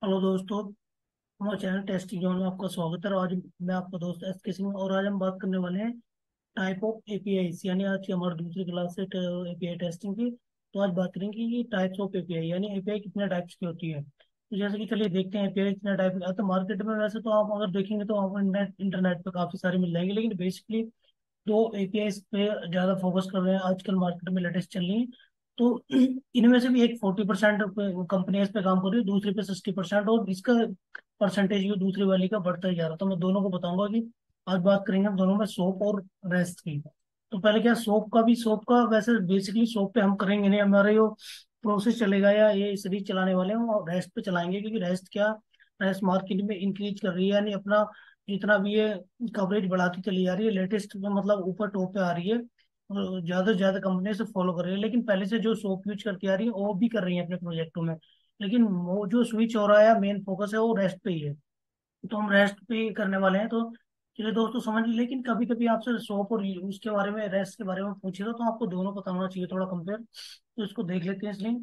Hello दोस्तों। हमारे channel testing zone में आपका स्वागत है। और आज मैं आपका दोस्त एस के सिंह और आज हम बात करने वाले हैं टाइप ऑफ एपीआई, यानी आज की हमारी दूसरी क्लास है एपीआई टेस्टिंग की। तो आज बात करेंगे कि टाइप्स ऑफ एपीआई, यानी एपीआई कितने टाइप्स की होती है। तो जैसे कि चलिए देखते हैं एपीआई कितने टाइप की। तो मार्केट में वैसे तो आप अगर देखेंगे तो आपको इंटरनेट पे काफी सारे मिल जाएंगे, लेकिन बेसिकली दो एपीआई पे ज्यादा फोकस कर रहे हैं आजकल, मार्केट में लेटेस्ट चल रही है। तो इनमें से भी एक 40% कंपनियां इस पे काम कर रही है, दूसरी पे 60%, और इसका परसेंटेज भी दूसरी वाली का बढ़ता ही जा रहा है। तो मैं दोनों को बताऊंगा कि आज बात करेंगे हम दोनों में, सोप और रेस्ट की। तो पहले क्या, सोप का वैसे बेसिकली सोप पे हम करेंगे नहीं, हमारे जो प्रोसेस चलेगा या ये सीरीज चलाने वाले हैं वो रेस्ट पे चलाएंगे, क्योंकि रेस्ट मार्केट में इंक्रीज कर रही है, यानी अपना जितना भी ये कवरेज बढ़ाती चली जा रही है, लेटेस्ट में मतलब ऊपर टॉप पे आ रही है। और ज्यादा से ज्यादा कंपनी से फॉलो कर रही है, लेकिन पहले से जो सोप यूज करती आ रही है वो भी कर रही है अपने प्रोजेक्टों में। लेकिन वो जो स्विच हो रहा है, मेन फोकस है वो रेस्ट पे ही है। तो हम रेस्ट पे ही करने वाले हैं। तो चलिए दोस्तों समझ लीजिए, लेकिन कभी कभी आपसे सोप और उसके बारे में, रेस्ट के बारे में पूछेगा तो आपको दोनों पता होना चाहिए, थोड़ा कंपेयर। तो इसको देख लेते हैं इसलिए।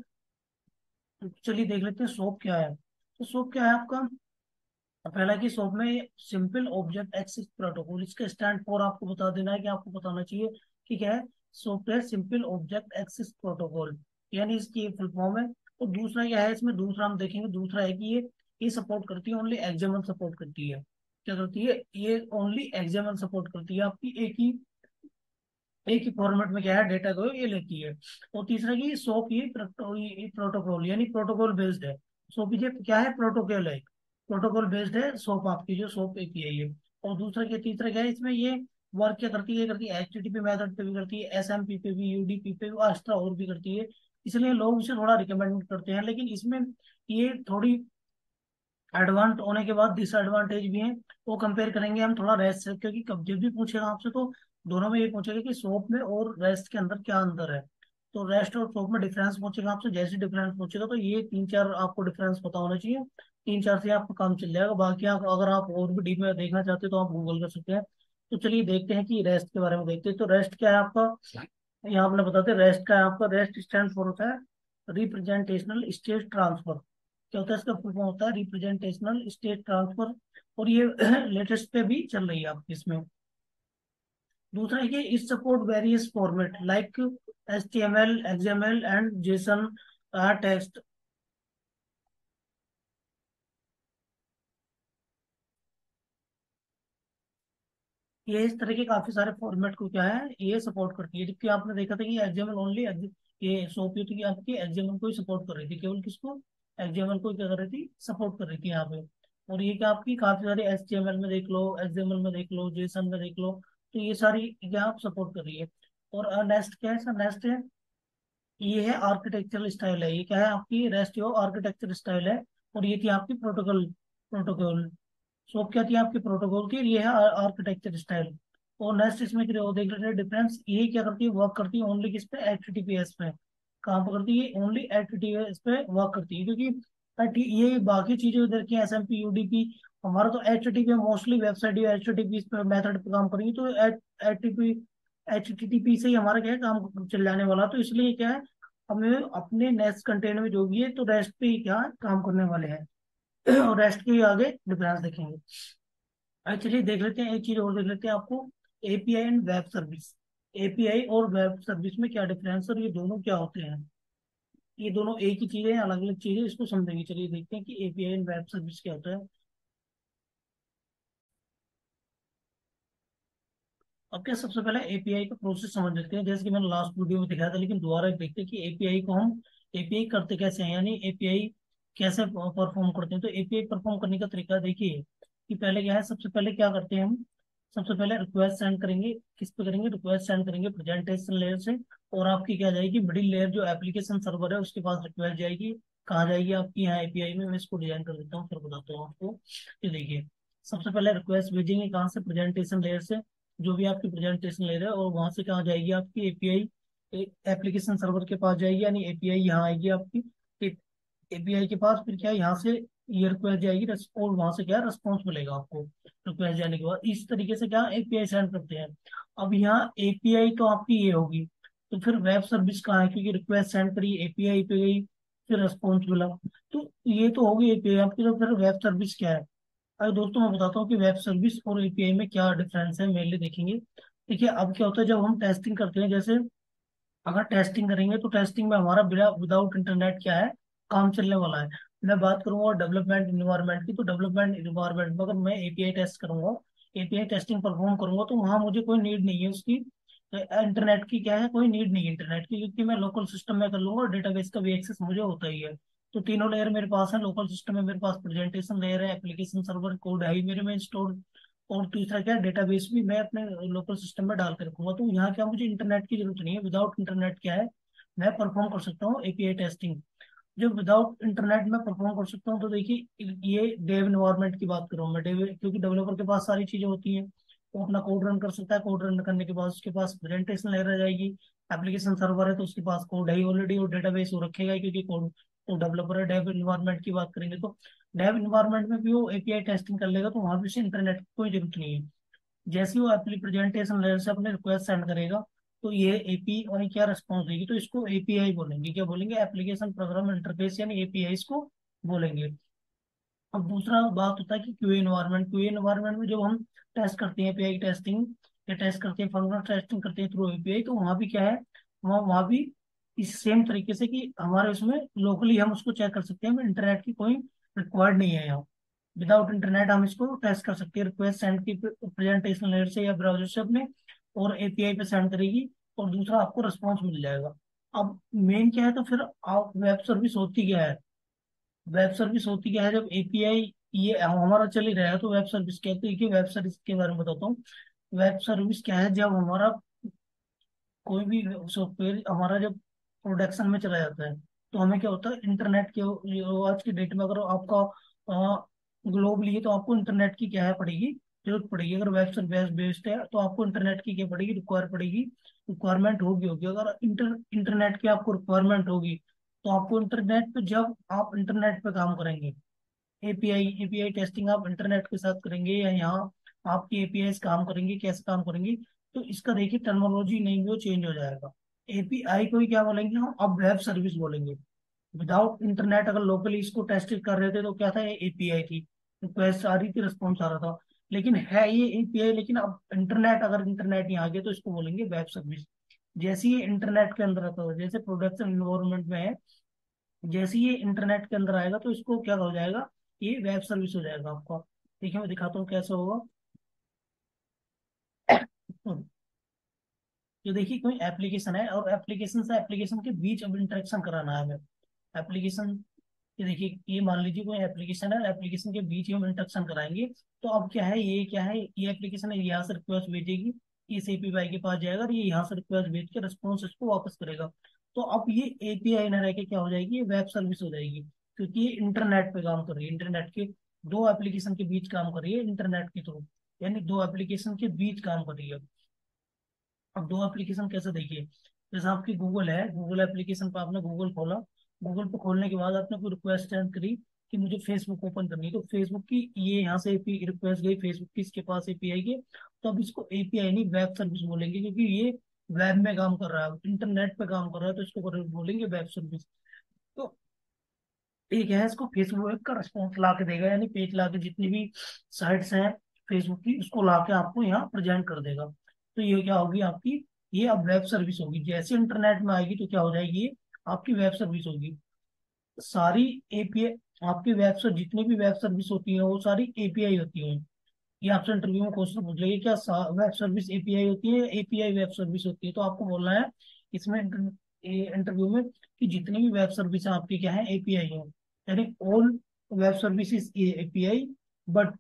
तो चलिए देख लेते हैं सोप क्या है। तो सोप क्या है आपका, पहला कि सोप में सिंपल ऑब्जेक्ट एक्सेस प्रोटोकॉल, इसका स्टैंड फॉर आपको बता देना है कि आपको बताना चाहिए कि क्या है। Software simple object access protocol, यानी इसकी फुल फॉर्म है। और दूसरा क्या है इसमें, दूसरा हम देखेंगे, दूसरा है कि ये सपोर्ट करती है, ओनली एक्सएमएल सपोर्ट करती है। क्या करती है ये, ओनली एक्सएमएल सपोर्ट करती है, आपकी एक ही फॉर्मेट में क्या है डेटा को ये लेती है। और तीसरा कि सोप ये प्रोटोकॉल, यानी प्रोटोकॉल बेस्ड है। सोप ये क्या है, प्रोटोकॉल है, प्रोटोकॉल बेस्ड है सोप, आपकी जो सोप एपीआई है। और दूसरा क्या, तीसरा क्या है इसमें, ये वर्क क्या करती है, ये करती है एचटीटीपी मेथड पे भी करती है, एसएमपी पे भी, यूडीपी पे भी, एक्स्ट्रा और भी करती है। इसलिए लोग इसे थोड़ा रिकमेंड करते हैं, लेकिन इसमें ये थोड़ी एडवांस होने के बाद डिसएडवांटेज भी है। वो कंपेयर करेंगे हम थोड़ा रेस्ट से, क्योंकि कब जब भी पूछेगा आपसे तो दोनों में ये पूछेगा कि सोप में और रेस्ट के अंदर क्या अंतर है। तो रेस्ट और सोप में डिफरेंस पूछेगा आपसे, जैसे डिफरेंस पूछेगा तो ये तीन चार आपको डिफरेंस पता होना चाहिए। तीन चार से आपका काम चल जाएगा। बाकी आप अगर आप और भी डीप में देखना चाहते हैं तो आप गूगल कर सकते हैं। तो चलिए देखते हैं कि रेस्ट के बारे में देखते हैं। तो रेस्ट क्या है आपका, यहाँ आपने बताते हैं रेस्ट का है आपका, रेस्ट स्टैंड फॉर होता है रिप्रेजेंटेशनल स्टेट ट्रांसफर। क्या होता है इसका फुल फॉर्म, होता है रिप्रेजेंटेशनल स्टेट ट्रांसफर। और ये लेटेस्ट पे भी चल रही है आपकी इसमें। दूसरा है कि इस support various format like HTML, XML and Jason text. ये इस तरह के काफी सारे फॉर्मेट को क्या है ये सपोर्ट करती है, जबकि आपने देखा था कि एक्सएमएल ओनली, ये सोपी थी कि आपकी एक्सएमएल को ही सपोर्ट कर रही थी, केवल किसको, एक्सएमएल को ही क्या कर रही थी, सपोर्ट कर रही थी यहाँ पे। और ये क्या आपकी काफी सारी HTML में देख लो, एक्सएमएल में देख लो, जेसन में देख लो, तो ये सारी क्या आप सपोर्ट कर रही है। और नेक्स्ट क्या है इसका, नेक्स्ट है ये है आर्किटेक्चरल स्टाइल है। ये क्या है आपकी, रेस्ट यो आर्किटेक्चर स्टाइल है। और ये थी आपकी प्रोटोकॉल प्रोटोकॉल सोप क्या थी आपकी, प्रोटोकॉल की। ये है आर्किटेक्चर स्टाइल। और नेक्स्ट इसमें वो देख लेते हैं डिफरेंस, ये क्या करती है, वर्क करती है ओनली किस पे, एचटीटीपीएस पे काम करती है, ओनली एचटीटीपीएस पे वर्क करती है। क्योंकि ये बाकी चीजें उधर की एसएमपी, यूडीपी, हमारा तो एचटीटीपी मोस्टली वेबसाइट या एचटीटीपी पे मेथड पे काम करेंगे, तो एचटीटीपी एचटीटीपी से ही हमारा क्या है काम चल जाने वाला। तो इसलिए क्या है, हमें अपने नेक्स्ट कंटेंट में जो भी है तो रेस्ट पे ही क्या काम करने वाले हैं। और रेस्ट के आगे डिफरेंस देखेंगे। चलिए देख लेते हैं, एक चीज और देख लेते हैं आपको, API and web service. API और वेब सर्विस में क्या डिफरेंस है और ये दोनों क्या होते हैं। ये दोनों एक ही चीज है, अलग अलग चीज है, इसको समझेंगे। चलिए देखते हैं कि एपीआई एंड वेब सर्विस क्या होता है। अब क्या, सबसे पहले एपीआई का प्रोसेस समझ लेते हैं, जैसे कि मैंने लास्ट वीडियो में दिखाया था, लेकिन दोबारा देखते हैं कि एपीआई को हम, एपीआई करते कैसे हैं, यानी एपीआई कैसे परफॉर्म करते हैं। तो एपीआई परफॉर्म करने का तरीका देखिए कि पहले क्या है, सबसे पहले क्या करते हैं हम, सबसे पहले रिक्वेस्ट सेंड करेंगे, किस पे करेंगे, रिक्वेस्ट सेंड करेंगे प्रेजेंटेशन लेयर से। और आपकी क्या जाएगी, मिडिल लेयर जो एप्लीकेशन सर्वर है उसके पास रिक्वेस्ट जाएगी। कहाँ जाएगी आपकी, यहाँ एपीआई में। मैं इसको डिजाइन कर देता हूँ फिर बताता हूँ आपको। ये देखिए, सबसे पहले रिक्वेस्ट भेजेंगे कहाँ से, प्रेजेंटेशन लेयर से, जो भी आपकी प्रेजेंटेशन ले रहे हैं, और वहां से कहाँ जाएगी आपकी एपीआई, एप्लीकेशन सर्वर के पास जाएगी, यानी एपीआई यहाँ आएगी आपकी एपीआई के पास। फिर क्या है, यहाँ से ये रिक्वेस्ट जाएगी, और वहां से क्या रिस्पॉन्स मिलेगा आपको रिक्वेस्ट जाने के बाद। इस तरीके से क्या एपीआई सेंड करते हैं। अब यहाँ एपीआई तो आपकी ये होगी, तो फिर वेब सर्विस कहाँ है, क्योंकि रिक्वेस्ट सेंड करी एपीआई पे गई, फिर रिस्पॉन्स मिला। तो ये तो होगी एपीआई आपकी। तो फिर वेब सर्विस क्या है? अरे दोस्तों, मैं बताता हूँ कि वेब सर्विस और एपीआई में क्या डिफरेंस है, मेनली देखेंगे। देखिए, अब क्या होता है जब हम टेस्टिंग करते हैं, जैसे अगर टेस्टिंग करेंगे तो टेस्टिंग में हमारा बिना विदाउट इंटरनेट क्या है, काम चलने वाला है। मैं बात करूंगा डेवलपमेंट इन्वायरमेंट की, तो डेवलपमेंट इन्वायरमेंट में अगर मैं एपीआई टेस्ट करूंगा, एपीआई टेस्टिंग परफॉर्म करूंगा, तो वहां मुझे कोई नीड नहीं है उसकी, इंटरनेट की क्या है, कोई नीड नहीं है इंटरनेट की, क्योंकि मैं लोकल सिस्टम में कर लूंगा, डेटाबेस का भी एक्सेस मुझे होता ही है। तो तीनों लेयर मेरे पास है, लोकल सिस्टम में मेरे पास प्रेजेंटेशन लेयर है, एप्लीकेशन सर्वर कोड है ही मेरे में स्टोर, और तीसरा क्या है, डेटाबेस भी मैं अपने लोकल सिस्टम में डाल के रखूंगा। तो यहाँ क्या, मुझे इंटरनेट की जरूरत नहीं है। विदाउट इंटरनेट क्या है, मैं परफॉर्म कर सकता हूँ एपीआई टेस्टिंग। जो विदाउट इंटरनेट में परफॉर्म कर सकता हूँ, तो देखिए ये डेव इन्वायरमेंट की बात करूँ मैं, डेव, क्योंकि डेवलपर के पास सारी चीजें होती हैं, वो अपना कोड रन कर सकता है, कोड रन करने के बाद उसके पास प्रेजेंटेशन लेयर आ जाएगी। एप्लीकेशन सर्वर है तो उसके पास कोड है ही ऑलरेडी, और डेटाबेस वो रखेगा ही, क्योंकि कोड तो डेवलपर है। डेव इन्वायरमेंट की बात करेंगे तो डेव इन्वायरमेंट में भी वो एपीआई टेस्टिंग कर लेगा, तो वहां भी उसे इंटरनेट की कोई जरूरत नहीं है। जैसे ही वो अपनी प्रेजेंटेशन लेयर से अपने रिक्वेस्ट सेंड करेगा, तो ये एपीआई क्या रिस्पॉन्स देगी, तो इसको एपीआई बोलेंगे, क्या बोलेंगे, एप्लीकेशन प्रोग्राम इंटरफेस, यानी एपीआई इसको बोलेंगे। अब दूसरा बात होता है कि क्यूए इन्वायरमेंट। क्यूए इन्वायरमेंट में जब हम टेस्ट करते हैं एपीआई टेस्टिंग, या टेस्ट करते हैं, फंक्शनल टेस्टिंग करते हैं थ्रू एपीआई, तो वहाँ भी क्या है, वहाँ भी इस सेम तरीके से कि हमारे उसमें लोकली हम उसको चेक कर सकते हैं, हमें इंटरनेट की कोई रिक्वायर्ड नहीं है यहाँ। विदाउट इंटरनेट हम इसको टेस्ट कर सकते हैं, रिक्वेस्ट सेंड की प्रेजेंटेशन लेयर से या ब्राउजर से अपने, और एपीआई पे सेंड करेगी, और दूसरा आपको रिस्पॉन्स मिल जाएगा। अब मेन क्या है, तो फिर आप वेब सर्विस होती क्या है? वेब सर्विस होती क्या है, जब एपीआई ये हमारा चल ही रहा है, तो वेब सर्विस कहते हैं कि वेब सर्विस के बारे में बताता हूँ। वेब सर्विस क्या है, जब हमारा कोई भी सॉफ्टवेयर हमारा जब प्रोडक्शन में चला जाता है, तो हमें क्या होता है, इंटरनेट के आज की डेट में अगर आपका ग्लोबली है, तो आपको इंटरनेट की क्या है पड़ेगी, जरूरत पड़ेगी। अगर वेब सर्विस बेस्ड है तो आपको इंटरनेट की क्या पड़ेगी, रिक्वायर पड़ेगी, रिक्वायरमेंट होगी। अगर इंटरनेट की आपको रिक्वायरमेंट होगी, तो आपको इंटरनेट पे, जब आप इंटरनेट पे काम करेंगे, एपीआई एपीआई टेस्टिंग आप इंटरनेट के साथ करेंगे, या यहाँ आपकी एपीआई काम करेंगी, कैसे काम करेंगी, तो इसका देखिए टर्मिनोलॉजी नहीं भी वो चेंज हो जाएगा। एपीआई को ही क्या बोलेंगे हम, अब वेब सर्विस बोलेंगे। विदाउट इंटरनेट अगर लोकली इसको टेस्ट कर रहे थे, तो क्या था, ये एपीआई थी, रिक्वेस्ट आ रही थी, रिस्पॉन्स आ रहा था, लेकिन है ये एपीआई। लेकिन अब इंटरनेट, अगर इंटरनेट यहाँ आ गया, तो इसको बोलेंगे वेब सर्विस। जैसे ही इंटरनेट के अंदर आता है, जैसे प्रोडक्शन इन्वायरमेंट में है, जैसे ही ये इंटरनेट के अंदर आएगा, तो इसको क्या हो जाएगा, ये वेब सर्विस हो जाएगा आपका। देखिए मैं दिखाता हूँ कैसे होगा। तो देखिए कोई एप्लीकेशन है, और एप्लीकेशन से एप्लीकेशन के बीच अब इंटरेक्शन कराना है हमें। एप्लीकेशन, ये देखिए, ये मान लीजिए कोई एप्लीकेशन है, एप्लीकेशन के बीच ही हम इंटरेक्शन कराएंगे। तो अब क्या है, ये क्या है, ये एप्लीकेशन है, यहाँ से रिक्वेस्ट भेजेगी, इस एपीआई के पास जाएगा, और ये यहाँ से रिक्वेस्ट भेज के रिस्पॉन्स इसको वापस करेगा। तो अब ये एपीआई ना रह के क्या हो जाएगी, ये वेब सर्विस हो जाएगी, क्योंकि ये इंटरनेट पे काम कर रही है, इंटरनेट के दो एप्लीकेशन के बीच काम कर रही है इंटरनेट के थ्रू, यानी दो एप्लीकेशन के बीच काम कर रही है। अब दो एप्लीकेशन कैसे, देखिए, जैसे आपकी गूगल है, गूगल एप्लीकेशन पर आपने गूगल खोला, गूगल पे खोलने के बाद आपने कोई रिक्वेस्ट सेंड करी कि मुझे फेसबुक ओपन करनी है, तो फेसबुक की ये यहाँ से एपी रिक्वेस्ट गई फेसबुक की, इसके पास एपीआई के, तो अब इसको एपीआई नहीं वेब सर्विस बोलेंगे, क्योंकि ये वेब में काम कर रहा है, इंटरनेट पे काम कर रहा है, तो इसको बोलेंगे वेब सर्विस। तो एक है, इसको फेसबुक का रिस्पॉन्स ला के देगा, यानी पेज ला के, जितनी भी साइट्स हैं फेसबुक की, उसको ला के आपको यहाँ प्रेजेंट कर देगा। तो ये क्या होगी आपकी, ये अब वेब सर्विस होगी। जैसे इंटरनेट में आएगी, तो क्या हो जाएगी, ये आपकी वेब सर्विस होगी। सारी एपीआई, आपकी वेब सर्विस, जितनी भी वेब सर्विस होती है, वो सारी एपीआई होती है। ये आपसे इंटरव्यू में क्वेश्चन पूछ लेंगे, क्या वेब सर्विस एपीआई होती है, एपीआई वेब सर्विस होती है, तो आपको बोलना है इसमें इंटरव्यू में कि जितनी भी वेब सर्विस है आपकी क्या है, एपीआई है, यानी all web services API, but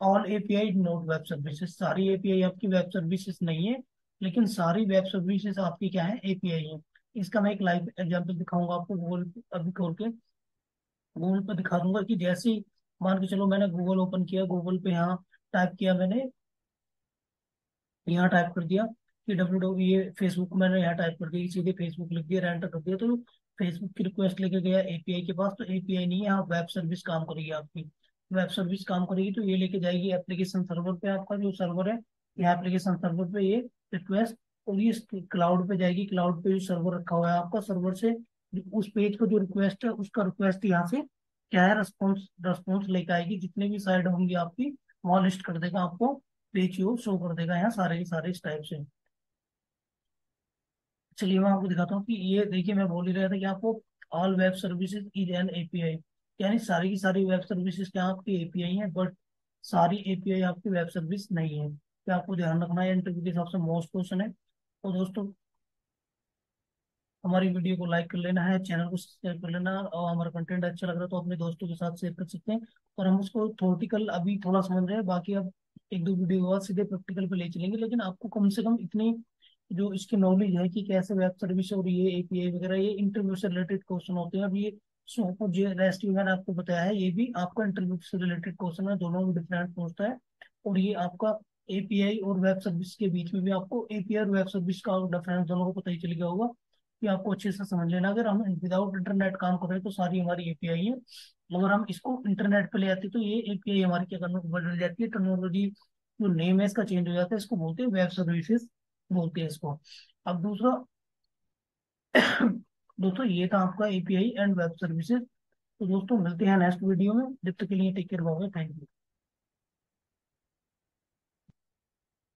all API not web services. सारी एपीआई आपकी वेब सर्विसेज नहीं है, लेकिन सारी वेब सर्विसेज आपकी क्या है, एपीआई है। इसका मैं एक लाइव एग्जांपल दिखाऊंगा आपको, गूगल अभी खोल के गूगल पे दिखा दूंगा कि जैसे ही, मान के चलो मैंने गूगल ओपन किया, गूगल पे यहाँ टाइप किया मैंने, यहाँ टाइप कर दिया कि डब्ल्यू ये फेसबुक, मैंने यहाँ टाइप कर दिया, सीधे फेसबुक लिख दिया, एंटर कर दिया, तो फेसबुक की रिक्वेस्ट लेके गया एपीआई के पास, तो एपीआई नहीं है, यहाँ वेब सर्विस काम करेगी आपकी। वेब सर्विस काम करेगी, तो ये लेके जाएगी एप्लीकेशन सर्वर पे, आपका जो सर्वर है, यहाँ एप्लीकेशन सर्वर पे ये रिक्वेस्ट, और ये क्लाउड पे जाएगी, क्लाउड पे जो सर्वर रखा हुआ है आपका, सर्वर से उस पेज का जो रिक्वेस्ट है उसका रिक्वेस्ट यहाँ से क्या है, रेस्पॉन्स रेस्पॉन्स लेके आएगी, जितने भी साइड होंगी आपकी वहाँ लिस्ट कर देगा आपको, पेज की शो कर देगा यहाँ सारे के सारे इस टाइप से। चलिए मैं आपको दिखाता हूँ कि ये देखिए, मैं बोल ही रहा था कि आपको all web services is an API, यानी सारी की सारी वेब सर्विसेज क्या आपकी एपीआई है, बट सारी एपीआई आपकी वेब सर्विस नहीं है। क्या आपको ध्यान रखना है, इंटरव्यू के हिसाब से मोस्ट क्वेश्चन है। तो दोस्तों हमारी वीडियो को लाइक कर लेना है, चैनल को सब्सक्राइब कर लेना, और हमारा कंटेंट अच्छा लग रहा है तो अपने दोस्तों के साथ शेयर कर सकते हैं। और हम उसको थ्योरेटिकल अभी थोड़ा समझ रहे हैं, बाकी अब एक दो वीडियो के बाद सीधे प्रैक्टिकल पे ले चलेंगे, लेकिन आपको कम से कम इतनी जो इसकी नॉलेज है कि कैसे वेब सर्विस और ये एपीआई वगैरह ये इंटरव्यू से रिलेटेड क्वेश्चन होते हैं। अब ये जो रेस्ट मैंने आपको बताया है ये भी आपका इंटरव्यू से रिलेटेड क्वेश्चन है, दोनों में डिफरेंट पूछता है। और ये आपका एपीआई और वेब सर्विस के बीच में भी आपको एपीआई और वेब सर्विस का डिफरेंस दोनों को पता ही चल गया होगा, कि आपको अच्छे से समझ लेना। अगर हम विदाउट इंटरनेट काम कर रहे हैं तो सारी हमारी एपीआई है, अगर हम इसको इंटरनेट पे ले आते हैं तो ये एपीआई हमारी क्या करना बदल जाती है, टेक्नोलॉजी जो नेम है इसका चेंज हो जाता है, इसको बोलते हैं वेब सर्विसेज बोलते हैं इसको। अब दूसरा दोस्तों ये था आपका एपीआई एंड वेब सर्विसेज। तो दोस्तों मिलते हैं नेक्स्ट वीडियो में, जब तक के लिए take care, bye, thank you.